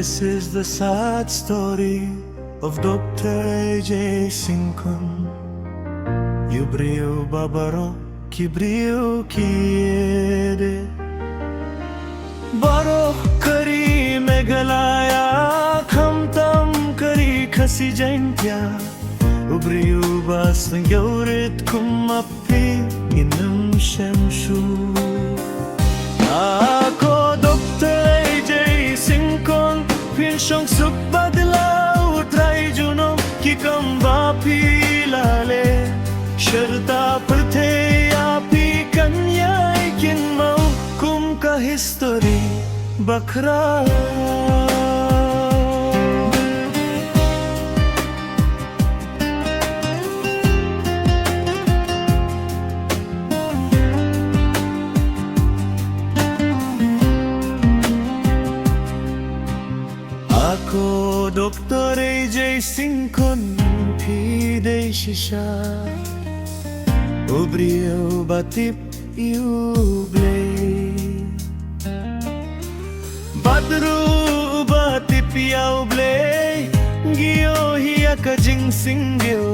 This is the sad story of Dr. A.J. Sinkon. Yubriu babaro kibriu kiede baro kari megalaya khamtam kari khasi jaintya ubriu bas yaurit kumapi inam shamshu ako Dr. A.J. Sinkon pinshong suk badlaw trai juno ki kamba pilale शरता पर थे आपी कन्या किन मऊ कुम का हिस्टोरी बखरा Ako Dr. A.J. Sinkon pide shisha Ubriu batip iuble Badru batip iuble Giyo hiya kajing singyo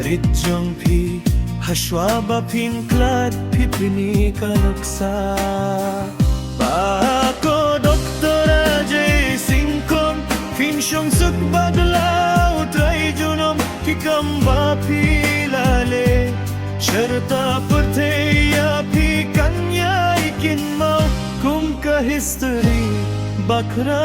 Ritjong pi hashwa bapin klad pipini kaluksa Bako Dr. A.J. Sinkon Finshong suk badlaw trai junom Kikam bapilale शरता पर थे या भी कन्या किन मऊ कुम का हिस्ट्री बखरा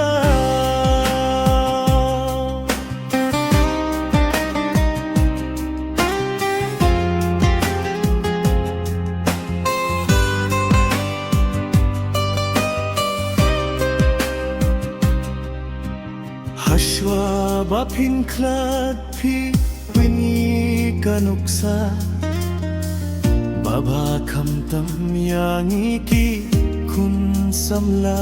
हश्वा बापिन क्लाद भी विनी का नुक्सा Baba kam tam yangi ki kun samla